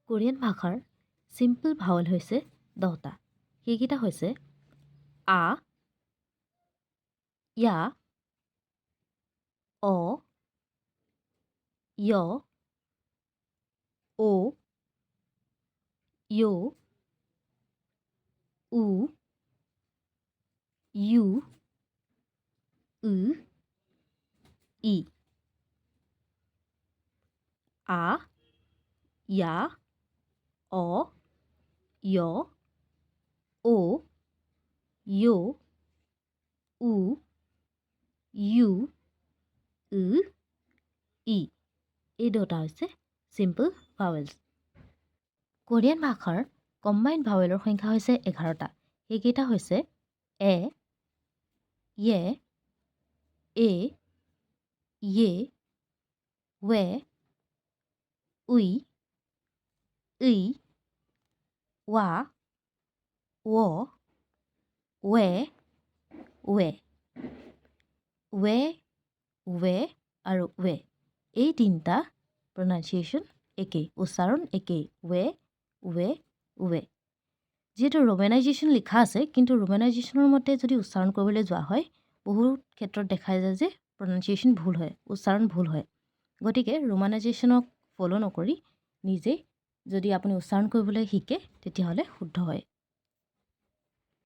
Korean ভাষাৰ simple vowel হৈছে 10টা। সেইকেইটা হৈছে আ, ইয়া, অ, য়, ও, ইউ, উ, ইউ, উ, ই। আ, ইয়া, অ, য়, ও, ইউ, উ, ইউ, উ, ই। এই 2টা হৈছে সিম্পল ভাৱেলছ। কোৰিয়ান ভাষাৰ কম্বাইন্ড ভাৱেলৰ সংখ্যা হৈছে 11টা। সেইকেইটা হৈছে এ, ইয়ে, এ, ইয়ে, ৱে, উই, ই, ৱা, ৱ, ৱে, ৱে। ৱে, ৱে আৰু ৱে। এই 3টা প্ৰনাউন্সিয়েশ্যন একেই, উচ্চাৰণ একেই। ৱে, ৱে, ৱে। যিহেতু ৰোমানাইজেশ্যন লিখা আছে, কিন্তু ৰোমানাইজেশ্যনৰ মতে যদি উচ্চাৰণ কৰিবলৈ যোৱা হয়, বহুত ক্ষেত্ৰত দেখা যায় যে প্ৰনাউন্সিয়েশ্যন ভুল হয়, উচ্চাৰণ ভুল হয়। গতিকে ৰোমানাইজেশ্যনক ফ'ল' নকৰি নিজে যদি আপুনি উচ্চাৰণ কৰিবলৈ শিকে, তেতিয়াহ'লে শুদ্ধ হয়।